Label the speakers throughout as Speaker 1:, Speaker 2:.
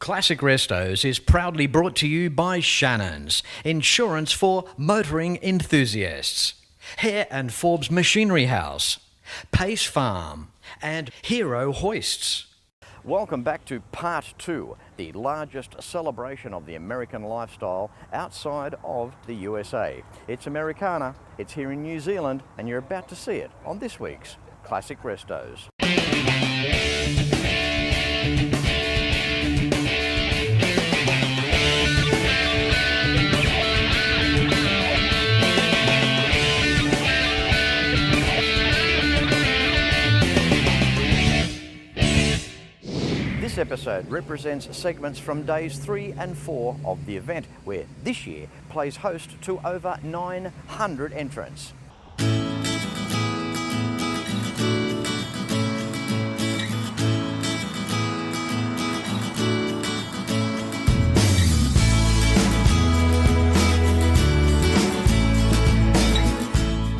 Speaker 1: Classic Restos is proudly brought to you by Shannons, insurance for motoring enthusiasts, Hare and Forbes Machinery House, Pace Farm, and Hero Hoists.
Speaker 2: Welcome back to part two, the largest celebration of the American lifestyle outside of the USA. It's Americarna, it's here in New Zealand, and you're about to see it on this week's Classic Restos. This episode represents segments from days 3 and 4 of the event, where this year plays host to over 900 entrants.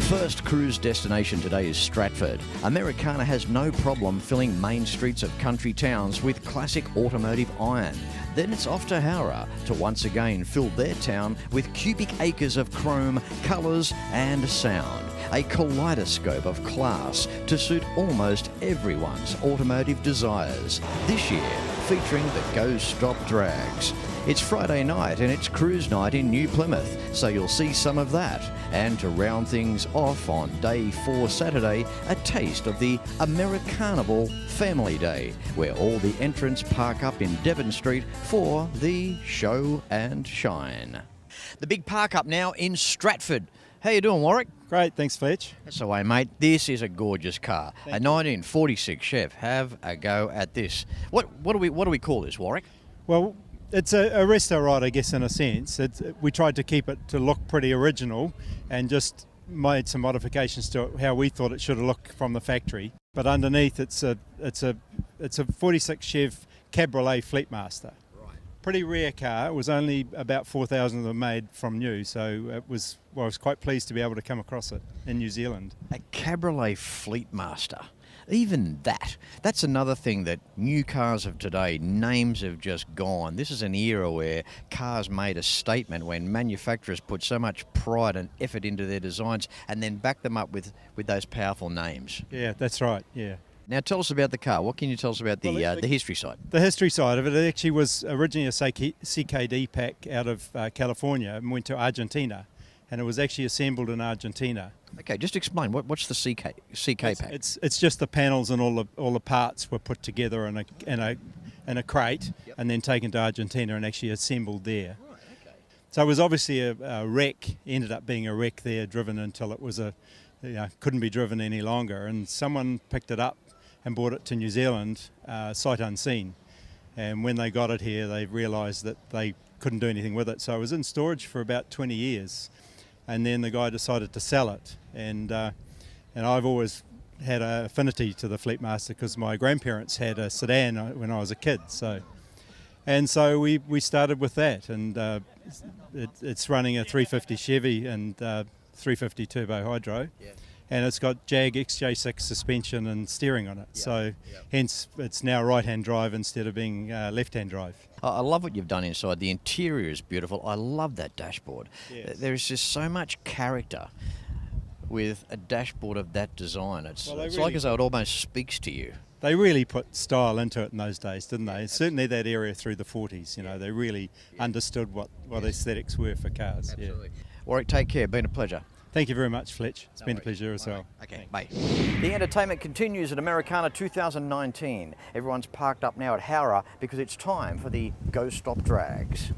Speaker 2: First cruise destination today is Stratford. Americarna has no problem filling main streets of country towns with classic automotive iron. Then it's off to Howrah to once again fill their town with cubic acres of chrome, colours and sound. A kaleidoscope of class to suit almost everyone's automotive desires. This year, featuring the Go Stop Drags. It's Friday night and it's cruise night in New Plymouth, so you'll see some of that. And to round things off on day 4 Saturday, a taste of the Americarnival Family Day, where all the entrants park up in Devon Street for the show and shine. The big park up now in Stratford. How you doing, Warwick?
Speaker 3: Great, thanks Fletch.
Speaker 1: That's the way, mate. This is a gorgeous car. A 1946 Chev. Have a go at this. What do we call this, Warwick?
Speaker 3: Well, it's a resto ride, I guess, in a sense. We tried to keep it to look pretty original and just made some modifications to how we thought it should look from the factory. But underneath, it's a 46 Chev Cabriolet Fleetmaster. Pretty rare car. It was only about 4,000 of them made from new, so I was quite pleased to be able to come across it in New Zealand.
Speaker 1: A Cabriolet Fleetmaster. Even that's another thing that new cars of today, names have just gone. This is an era where cars made a statement when manufacturers put so much pride and effort into their designs and then back them up with those powerful names.
Speaker 3: Yeah, that's right, yeah.
Speaker 1: Now tell us about the car. What can you tell us about the history side?
Speaker 3: The history side of it, it actually was originally a CKD pack out of California and went to Argentina, and it was actually assembled in Argentina.
Speaker 1: Okay, just explain what's the CK pack.
Speaker 3: It's just the panels and all the parts were put together in a crate, yep, and then taken to Argentina and actually assembled there. Right, okay. So it was obviously a wreck. Ended up being a wreck there, driven until it was couldn't be driven any longer, and someone picked it up and brought it to New Zealand, sight unseen. And when they got it here, they realised that they couldn't do anything with it. So it was in storage for about 20 years. And then the guy decided to sell it. And I've always had an affinity to the Fleetmaster because my grandparents had a sedan when I was a kid. So we started with that. And it's running a 350 Chevy and 350 turbo hydro. Yeah. And it's got Jag XJ6 suspension and steering on it. Yep. So hence it's now right-hand drive instead of being left-hand drive.
Speaker 1: I love what you've done inside. The interior is beautiful. I love that dashboard.
Speaker 3: Yes.
Speaker 1: There is just so much character with a dashboard of that design. It's like as though it almost speaks to you.
Speaker 3: They really put style into it in those days, didn't they? Certainly that area through the 40s, they really understood what aesthetics were for cars.
Speaker 1: Absolutely. Yeah. Warwick, take care. Been a pleasure.
Speaker 3: Thank you very much, Fletch. It's been a pleasure as well.
Speaker 1: Okay, bye.
Speaker 2: The entertainment continues at Americarna 2019. Everyone's parked up now at Howrah because it's time for the Go Stop Drags.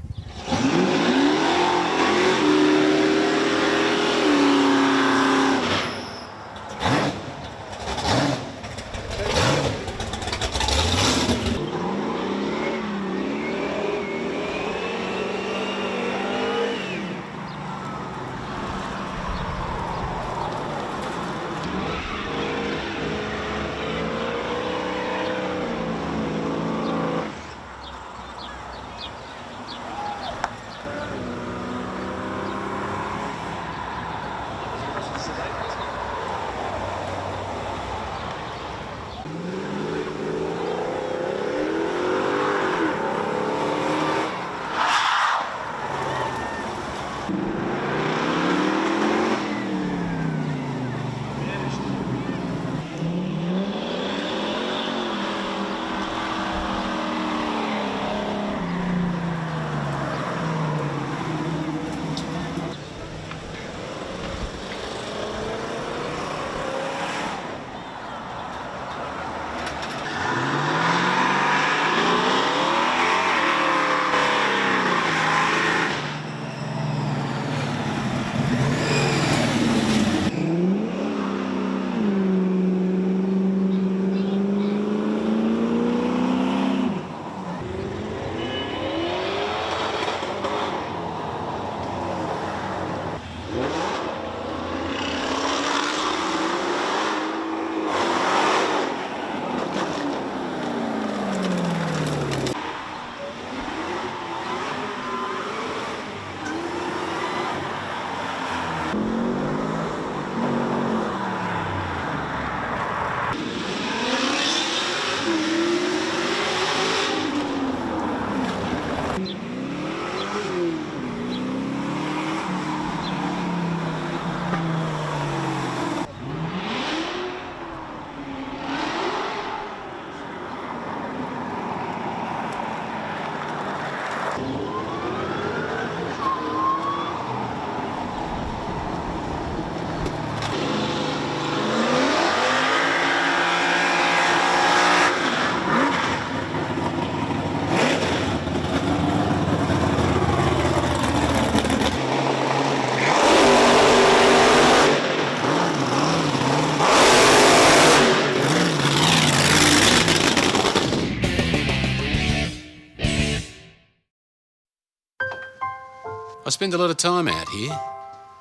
Speaker 4: I spend a lot of time out here.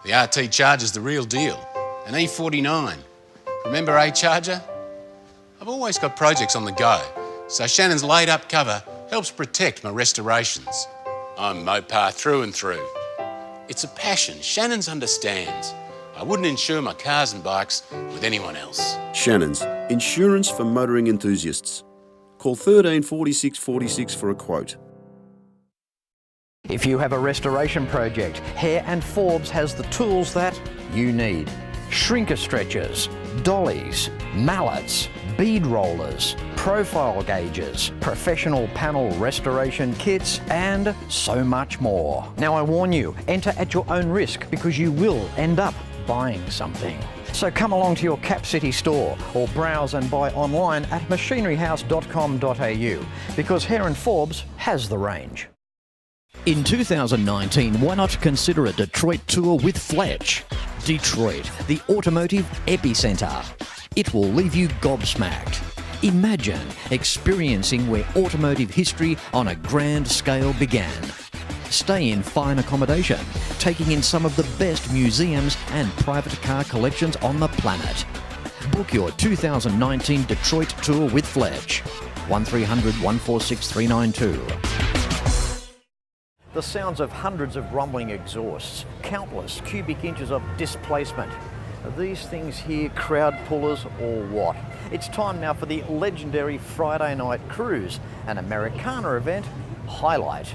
Speaker 4: The RT Charger's the real deal. An E49. Remember A-Charger? I've always got projects on the go, so Shannon's laid-up cover helps protect my restorations. I'm Mopar through and through. It's a passion Shannon's understands. I wouldn't insure my cars and bikes with anyone else.
Speaker 5: Shannons, insurance for motoring enthusiasts. Call 13 46 46 for a quote.
Speaker 2: If you have a restoration project, Hare and Forbes has the tools that you need. Shrinker stretchers, dollies, mallets, bead rollers, profile gauges, professional panel restoration kits, and so much more. Now I warn you, enter at your own risk because you will end up buying something. So come along to your Cap City store or browse and buy online at machineryhouse.com.au because Hare and Forbes has the range.
Speaker 1: In 2019, why not consider a Detroit tour with Fletch? Detroit, the automotive epicenter. It will leave you gobsmacked. Imagine experiencing where automotive history on a grand scale began. Stay in fine accommodation, taking in some of the best museums and private car collections on the planet. Book your 2019 Detroit tour with Fletch. 1300 146 392.
Speaker 2: The sounds of hundreds of rumbling exhausts, countless cubic inches of displacement. Are these things here crowd pullers or what? It's time now for the legendary Friday night cruise, an Americarna event highlight.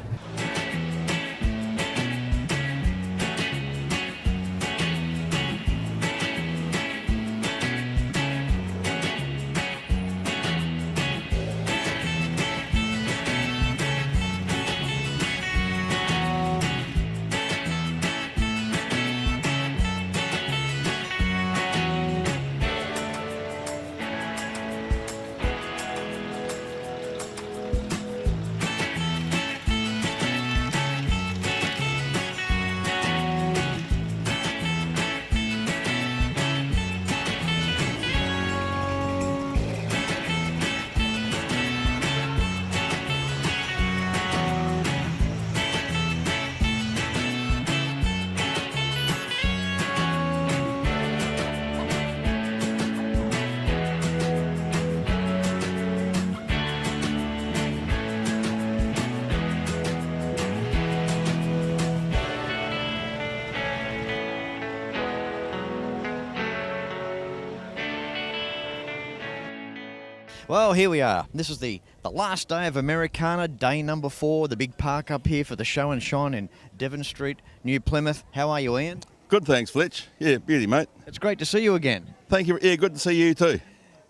Speaker 1: Well, here we are. This is the last day of Americarna, day number 4, the big park up here for the show and shine in Devon Street, New Plymouth. How are you, Ian?
Speaker 6: Good, thanks, Fletch. Yeah, beauty, mate.
Speaker 1: It's great to see you again.
Speaker 6: Thank you. Yeah, good to see you too.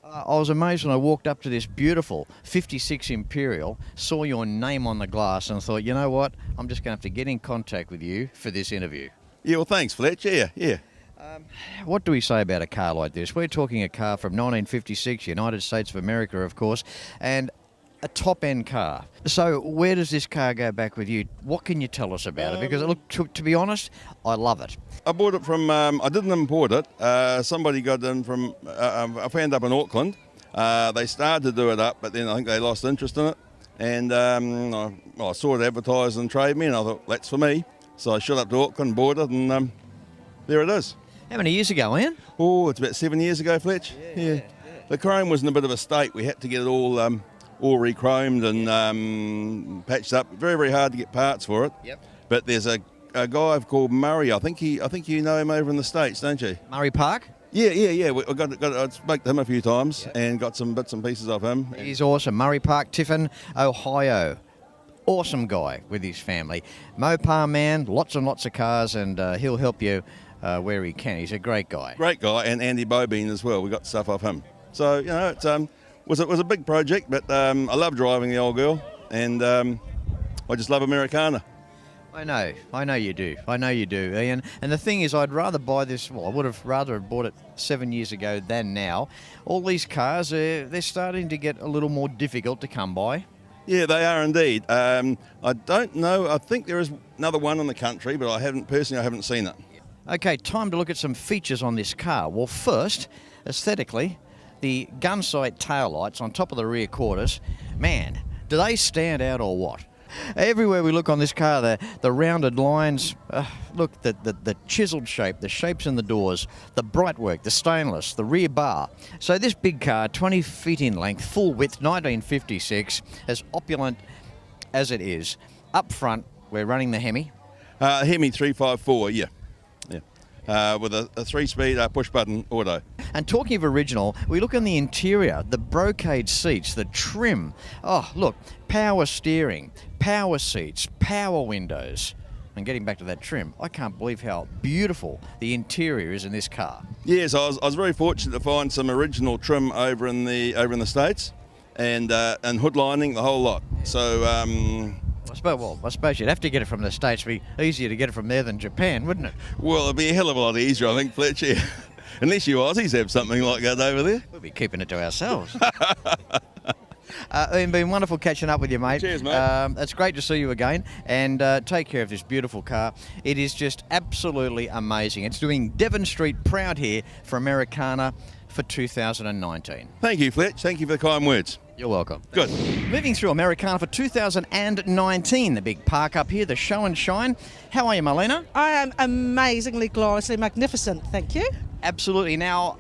Speaker 1: I was amazed when I walked up to this beautiful 56 Imperial, saw your name on the glass and thought, you know what, I'm just going to have to get in contact with you for this interview.
Speaker 6: Yeah, well, thanks, Fletch. Yeah.
Speaker 1: What do we say about a car like this? We're talking a car from 1956, United States of America, of course, and a top-end car. So where does this car go back with you? What can you tell us about it? Because, look, to be honest, I love it.
Speaker 6: I bought it from, I didn't import it. Somebody got it from, I found up in Auckland. They started to do it up, but then I think they lost interest in it. And I saw it advertised in Trade Me, and I thought, that's for me. So I shot up to Auckland, bought it, and there it is.
Speaker 1: How many years ago, Ian?
Speaker 6: Oh, it's about 7 years ago, Fletch. Yeah. The chrome was in a bit of a state. We had to get it all re-chromed and patched up. Very, very hard to get parts for it.
Speaker 1: Yep.
Speaker 6: But there's a guy called Murray. I think you know him over in the States, don't you?
Speaker 1: Murray Park?
Speaker 6: Yeah. I spoke to him a few times and got some bits and pieces of him.
Speaker 1: He's awesome. Murray Park, Tiffin, Ohio. Awesome guy with his family. Mopar man, lots and lots of cars, and he'll help you where he can. He's a great guy.
Speaker 6: Great guy, and Andy Bobine as well. We got stuff off him. So, you know, it was a big project, but I love driving the old girl, and I just love Americarna.
Speaker 1: I know you do, Ian. And the thing is, I'd rather buy this, well, I would have rather have bought it 7 years ago than now. All these cars, they're starting to get a little more difficult to come by.
Speaker 6: Yeah, they are indeed. I don't know, I think there is another one in the country, but I haven't seen it.
Speaker 1: Okay, time to look at some features on this car. Well, first, aesthetically, the gun sight taillights on top of the rear quarters, man, do they stand out or what? Everywhere we look on this car, the rounded lines, look, the chiselled shape, the shapes in the doors, the bright work, the stainless, the rear bar. So this big car, 20 feet in length, full width, 1956, as opulent as it is. Up front, we're running the Hemi.
Speaker 6: Hemi 354, yeah. With a 3-speed push-button auto.
Speaker 1: And talking of original, we look on the interior, the brocade seats, the trim. Oh, look, power steering, power seats, power windows. And getting back to that trim, I can't believe how beautiful the interior is in this car.
Speaker 6: Yes, I was very fortunate to find some original trim over in the States, and hood lining, the whole lot. So.
Speaker 1: I suppose you'd have to get it from the States. It'd be easier to get it from there than Japan, wouldn't it?
Speaker 6: Well, it'd be a hell of a lot easier, I think, Fletch. Yeah. Unless you Aussies have something like that over there.
Speaker 1: We'll be keeping it to ourselves. It's been wonderful catching up with you, mate.
Speaker 6: Cheers, mate.
Speaker 1: It's great to see you again, and take care of this beautiful car. It is just absolutely amazing. It's doing Devon Street proud here for Americarna for 2019.
Speaker 6: Thank you, Fletch. Thank you for the kind words.
Speaker 1: You're welcome.
Speaker 6: Good.
Speaker 1: Moving through Americarna for 2019, the big park up here, the Show and Shine. How are you, Marlena?
Speaker 7: I am amazingly, gloriously magnificent, thank you.
Speaker 1: Absolutely. Now,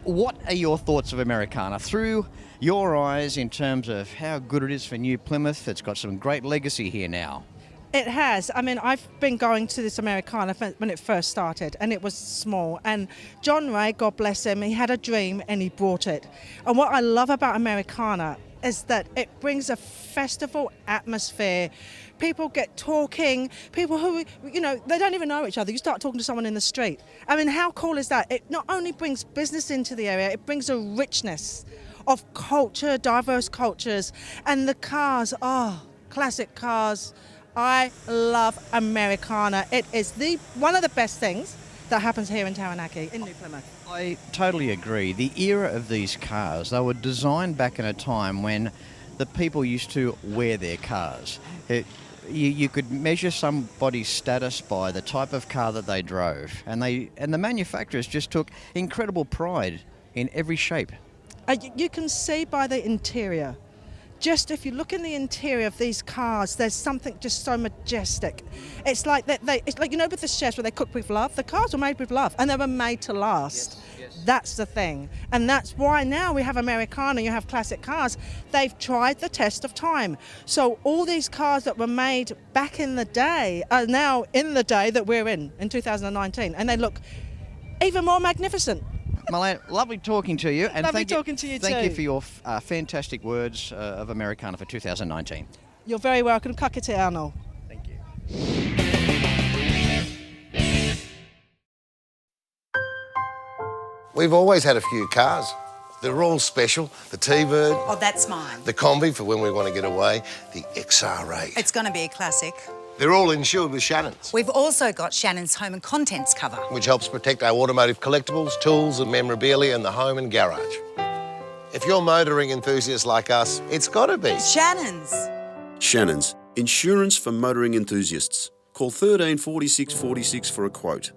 Speaker 1: what are your thoughts of Americarna through your eyes in terms of how good it is for New Plymouth? It's got some great legacy here now.
Speaker 7: It has. I mean, I've been going to this Americana when it first started, and it was small. And John Ray, God bless him, he had a dream and he brought it. And what I love about Americana is that it brings a festival atmosphere. People get talking, people who, you know, they don't even know each other. You start talking to someone in the street. I mean, how cool is that? It not only brings business into the area, it brings a richness of culture, diverse cultures. And the cars, classic cars. I love Americana. It is one of the best things that happens here in Taranaki, in New Plymouth.
Speaker 1: I totally agree. The era of these cars, they were designed back in a time when the people used to wear their cars. You could measure somebody's status by the type of car that they drove, and the manufacturers just took incredible pride in every shape.
Speaker 7: You can see by the interior. Just if you look in the interior of these cars, there's something just so majestic. It's like it's like, you know, with the chefs where they cook with love. The cars were made with love, and they were made to last. Yes. That's the thing, and that's why now we have Americana. You have classic cars. They've tried the test of time. So all these cars that were made back in the day are now in the day that we're in 2019, and they look even more magnificent.
Speaker 1: Marlene, lovely talking to you. And
Speaker 7: lovely talking to you too.
Speaker 1: Thank you for your fantastic words of Americarna for 2019.
Speaker 7: You're very welcome. Ka kite anō.
Speaker 1: Thank you.
Speaker 8: We've always had a few cars. They're all special. The T-Bird.
Speaker 9: Oh, that's mine.
Speaker 8: The Combi for when we want to get away. The XR8.
Speaker 9: It's going to be a classic.
Speaker 8: They're all insured with Shannons,
Speaker 9: We've also got Shannons home and contents cover.
Speaker 8: which helps protect our automotive collectibles, tools and memorabilia in the home and garage. If you're motoring enthusiasts like us, it's got to be.
Speaker 9: Shannons.
Speaker 5: Shannons, insurance for motoring enthusiasts. Call 13 46 46 for a quote.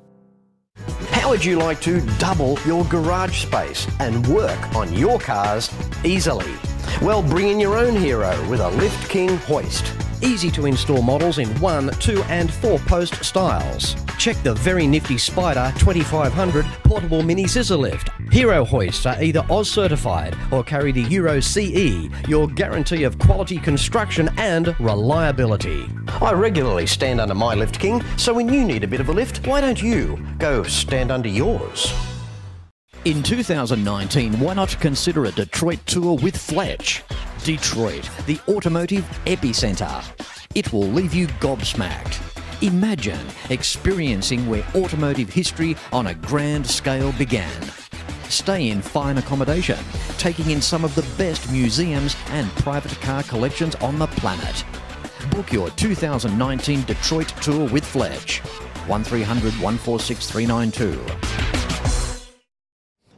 Speaker 2: How would you like to double your garage space and work on your cars easily? Well, bring in your own hero with a Lift King hoist. Easy to install models in 1, 2 and 4 post styles. Check the very nifty Spider 2500 portable mini scissor lift. Hero hoists are either Oz certified or carry the Euro CE, your guarantee of quality construction and reliability. I regularly stand under my Lift King, so when you need a bit of a lift, why don't you go stand under yours?
Speaker 1: In 2019, why not consider a Detroit tour with Fletch? Detroit, the automotive epicenter. It will leave you gobsmacked. Imagine experiencing where automotive history on a grand scale began. Stay in fine accommodation, taking in some of the best museums and private car collections on the planet. Book your 2019 Detroit tour with Fletch. 1300 146 392.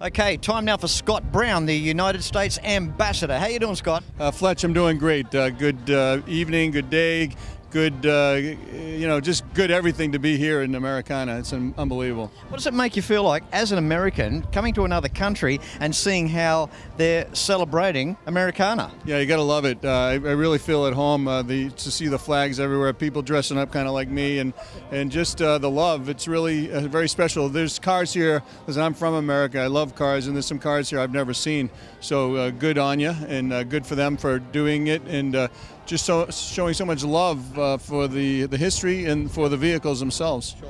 Speaker 1: Okay, time now for Scott Brown, the United States Ambassador. How you doing, Scott?
Speaker 10: Fletch, I'm doing great. Good evening, good day, good, just good everything to be here in Americana. It's unbelievable.
Speaker 1: What does it make you feel like as an American coming to another country and seeing how they're celebrating Americana?
Speaker 10: Yeah, you got to love it. I really feel at home to see the flags everywhere, people dressing up kind of like me, and just the love. It's really very special. There's cars here, because I'm from America. I love cars, and there's some cars here I've never seen. So good on you, and good for them for doing it, and just showing so much love for the history and for the vehicles themselves.
Speaker 1: Sure.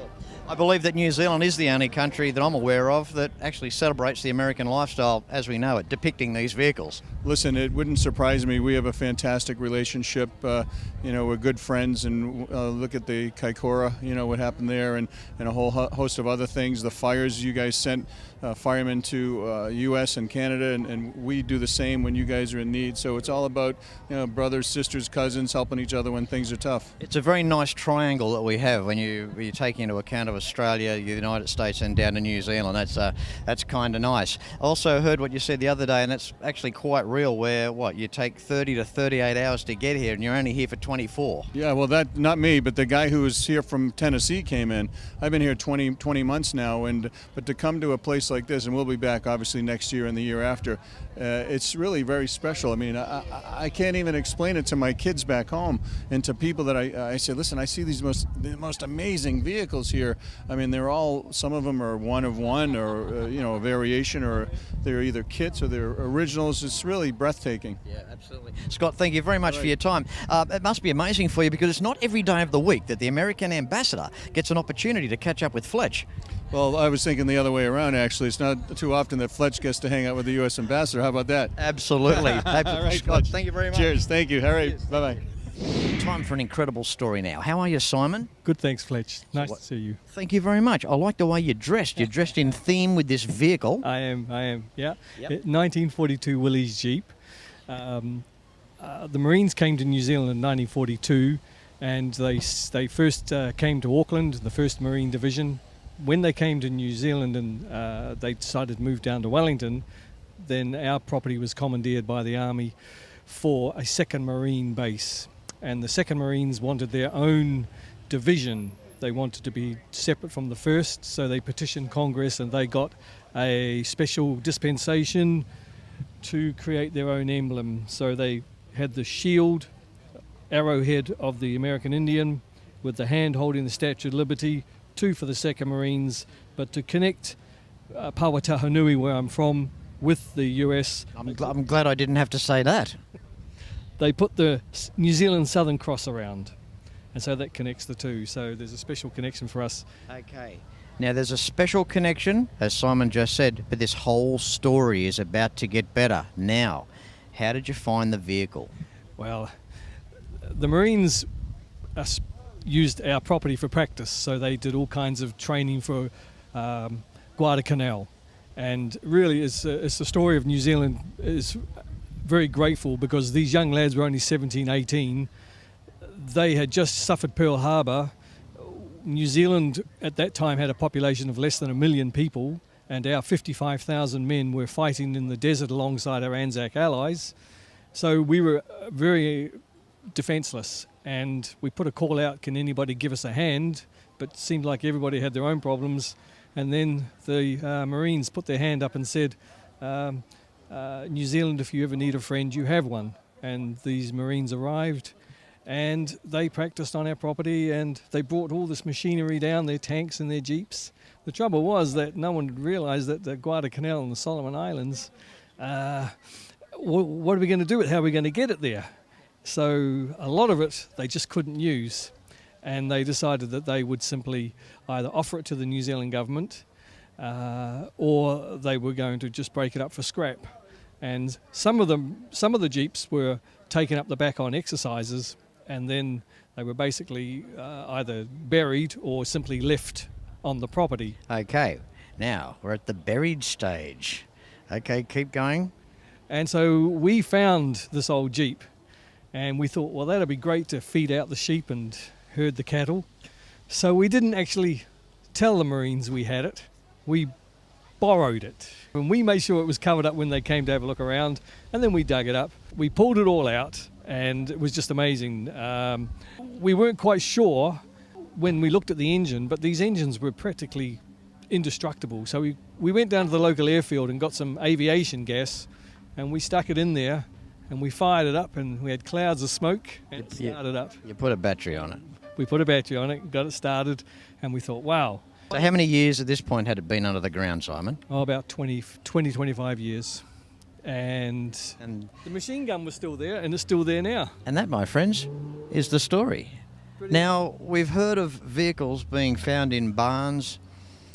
Speaker 1: I believe that New Zealand is the only country that I'm aware of that actually celebrates the American lifestyle as we know it, depicting these vehicles.
Speaker 10: Listen, it wouldn't surprise me. We have a fantastic relationship. We're good friends, and look at the Kaikoura, what happened there, and a whole host of other things. The fires you guys sent firemen to U.S. and Canada, and we do the same when you guys are in need. So it's all about brothers, sisters, cousins helping each other when things are tough.
Speaker 1: It's a very nice triangle that we have when you take into account of Australia, the United States, and down to New Zealand. That's kind of nice. I also heard what you said the other day, and that's actually quite real. Where you take 30 to 38 hours to get here, and you're only here for 24.
Speaker 10: Yeah, well, that not me, but the guy who was here from Tennessee came in. I've been here 20 months now, but to come to a place like this, and we'll be back obviously next year and the year after, it's really very special. I mean, I can't even explain it to my kids back home and to people that I say, listen, I see the most amazing vehicles here. I mean, some of them are one of one, or a variation, or they're either kits or they're originals. It's really breathtaking.
Speaker 1: Yeah, absolutely. Scott, thank you very much for your time. It must be amazing for you, because it's not every day of the week that the American ambassador gets an opportunity to catch up with Fletch.
Speaker 10: Well, I was thinking the other way around, actually. It's not too often that Fletch gets to hang out with the U.S. ambassador. How about that?
Speaker 1: Absolutely.
Speaker 10: All right,
Speaker 1: Scott, thank you very much.
Speaker 10: Cheers. Thank you. All right. Bye-bye.
Speaker 1: Time for an incredible story now. How are you, Simon?
Speaker 11: Good, thanks, Fletch. Nice to see you.
Speaker 1: Thank you very much. I like the way you're dressed. You're dressed in theme with this vehicle.
Speaker 11: I am, yeah. Yep. 1942 Willy's Jeep. The Marines came to New Zealand in 1942, and they first came to Auckland, the 1st Marine Division. When they came to New Zealand and they decided to move down to Wellington, then our property was commandeered by the Army for a 2nd Marine base. And the 2nd Marines wanted their own division. They wanted to be separate from the 1st, so they petitioned Congress, and they got a special dispensation to create their own emblem. So they had the shield, arrowhead of the American Indian, with the hand holding the Statue of Liberty, 2 for the 2nd Marines, but to connect Pawatahanui, where I'm from, with the US.
Speaker 1: I'm glad I didn't have to say that.
Speaker 11: They put the New Zealand Southern Cross around, and so that connects the two. So there's a special connection for us.
Speaker 1: Okay. Now there's a special connection, as Simon just said, but this whole story is about to get better. Now, how did you find the vehicle?
Speaker 11: Well, the Marines used our property for practice, so they did all kinds of training for Guadalcanal. And really, it's the story of New Zealand is very grateful, because these young lads were only 17, 18. They had just suffered Pearl Harbor. New Zealand at that time had a population of less than 1 million people, and our 55,000 men were fighting in the desert alongside our Anzac allies. So we were very defenseless, and we put a call out, can anybody give us a hand? But it seemed like everybody had their own problems. And then the Marines put their hand up and said, New Zealand, if you ever need a friend, you have one. And these Marines arrived, and they practiced on our property, and they brought all this machinery down, their tanks and their jeeps. The trouble was that no one had realised that the Guadalcanal and the Solomon Islands, what are we going to do with it? How are we going to get it there? So a lot of it they just couldn't use, and they decided that they would simply either offer it to the New Zealand government, or they were going to just break it up for scrap. And some of the Jeeps were taken up the back on exercises, and then they were basically either buried or simply left on the property.
Speaker 1: Okay, now we're at the buried stage. Okay, keep going.
Speaker 11: And so we found this old Jeep, and we thought, well, that'd be great to feed out the sheep and herd the cattle. So we didn't actually tell the Marines we had it. We borrowed it. And we made sure it was covered up when they came to have a look around, and then we dug it up. We pulled it all out, and it was just amazing. We weren't quite sure when we looked at the engine, but these engines were practically indestructible. So we went down to the local airfield and got some aviation gas, and we stuck it in there, and we fired it up, and we had clouds of smoke, and it started up.
Speaker 1: You put a battery on it.
Speaker 11: We put a battery on it, got it started, and we thought, wow.
Speaker 1: So how many years at this point had it been under the ground, Simon?
Speaker 11: Oh, about 25 years. And the machine gun was still there, and it's still there now.
Speaker 1: And that, my friends, is the story. Now, we've heard of vehicles being found in barns.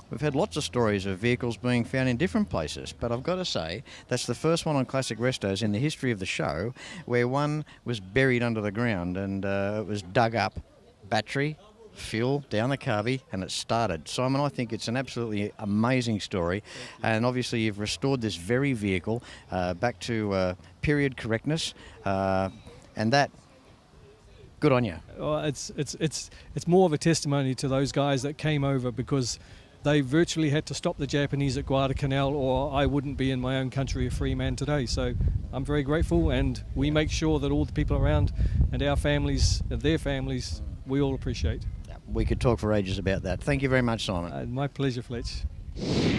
Speaker 1: We've had lots of stories of vehicles being found in different places, but I've got to say, that's the first one on Classic Restos in the history of the show where one was buried under the ground and it was dug up, battery, fuel, down the carby, and it started. Simon, I think it's an absolutely amazing story, and obviously you've restored this very vehicle back to period correctness, and that, good on you.
Speaker 11: It's more of a testimony to those guys that came over, because they virtually had to stop the Japanese at Guadalcanal, or I wouldn't be in my own country a free man today. So I'm very grateful, and we make sure that all the people around and our families and their families, we all appreciate.
Speaker 1: We could talk for ages about that. Thank you very much, Simon.
Speaker 11: My pleasure, Fletch.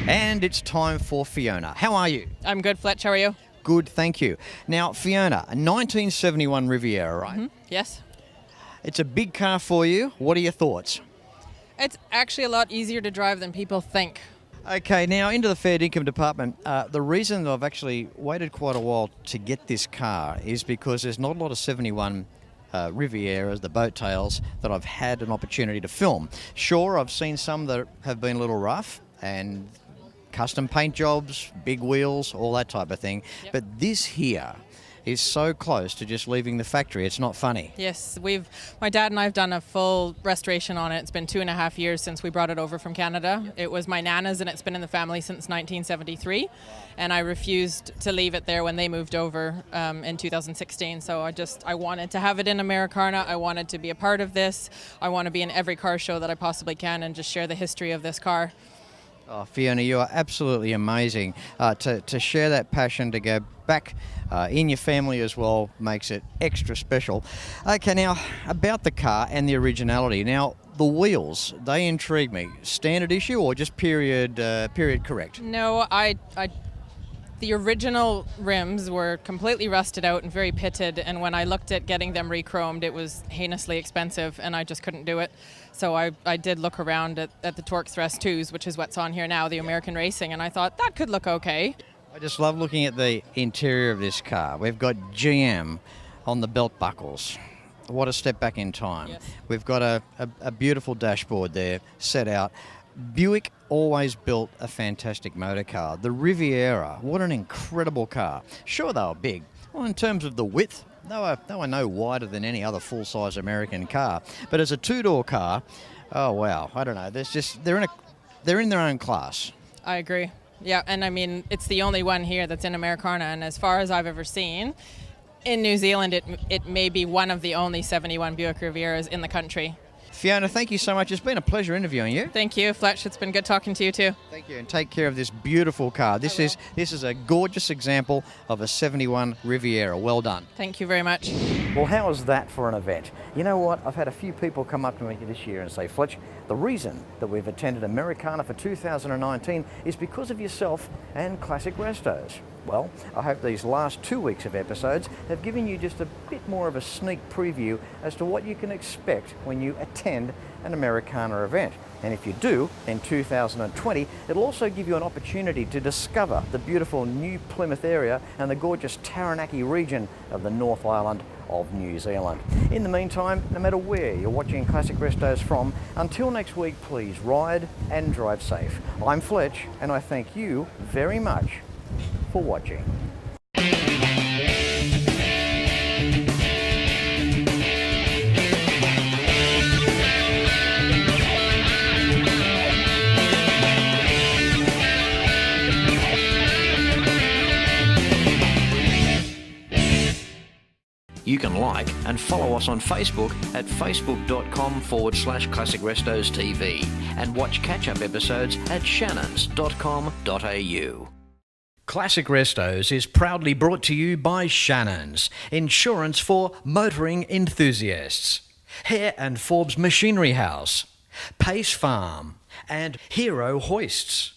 Speaker 1: And it's time for Fiona. How are you?
Speaker 12: I'm good, Fletch. How are you?
Speaker 1: Good, thank you. Now, Fiona, a 1971 Riviera, right?
Speaker 12: Mm-hmm. Yes.
Speaker 1: It's a big car for you. What are your thoughts?
Speaker 12: It's actually a lot easier to drive than people think.
Speaker 1: Okay, now into the fair income department. The reason I've actually waited quite a while to get this car is because there's not a lot of 71 Rivieras, the boat tails, that I've had an opportunity to film. Sure, I've seen some that have been a little rough and custom paint jobs, big wheels, all that type of thing. Yep. But this here is so close to just leaving the factory. It's not funny.
Speaker 12: Yes, my dad and I have done a full restoration on it. It's been 2.5 years since we brought it over from Canada. It was my nana's, and it's been in the family since 1973. And I refused to leave it there when they moved over in 2016. So I wanted to have it in Americarna. I wanted to be a part of this. I want to be in every car show that I possibly can and just share the history of this car.
Speaker 1: Oh, Fiona, you are absolutely amazing. To share that passion, to go back in your family as well, makes it extra special. Okay, now, about the car and the originality. Now, the wheels, they intrigue me. Standard issue or just period correct?
Speaker 12: No, the original rims were completely rusted out and very pitted, and when I looked at getting them re-chromed, it was heinously expensive, and I just couldn't do it. So I did look around at the Torque Thrust 2s, which is what's on here now, the American Racing, and I thought that could look okay.
Speaker 1: I just love looking at the interior of this car. We've got GM on the belt buckles. What a step back in time.
Speaker 12: Yes.
Speaker 1: We've got a beautiful dashboard there set out. Buick always built a fantastic motor car. The Riviera, what an incredible car. Sure, they were big. Well, in terms of the width, they were no wider than any other full-size American car. But as a two-door car, oh wow, I don't know. They're in their own class.
Speaker 12: I agree. Yeah, and I mean, it's the only one here that's in Americarna, and as far as I've ever seen, in New Zealand, it may be one of the only 71 Buick Rivieras in the country.
Speaker 1: Fiona, thank you so much. It's been a pleasure interviewing you.
Speaker 12: Thank you, Fletch. It's been good talking to you too.
Speaker 1: Thank you, and take care of this beautiful car. This is a gorgeous example of a 71 Riviera. Well done.
Speaker 12: Thank you very much.
Speaker 2: Well, how is that for an event? You know what? I've had a few people come up to me this year and say, Fletch, the reason that we've attended Americarna for 2019 is because of yourself and Classic Restos. Well, I hope these last 2 weeks of episodes have given you just a bit more of a sneak preview as to what you can expect when you attend an Americarna event. And if you do, in 2020, it'll also give you an opportunity to discover the beautiful New Plymouth area and the gorgeous Taranaki region of the North Island of New Zealand. In the meantime, no matter where you're watching Classic Restos from, until next week, please ride and drive safe. I'm Fletch, and I thank you very much for watching.
Speaker 1: You can like and follow us on Facebook at facebook.com/Classic Restos TV and watch catch-up episodes at shannons.com.au.
Speaker 2: Classic Restos is proudly brought to you by Shannons, insurance for motoring enthusiasts, Hare and Forbes Machinery House, Pace Farm, and Hero Hoists.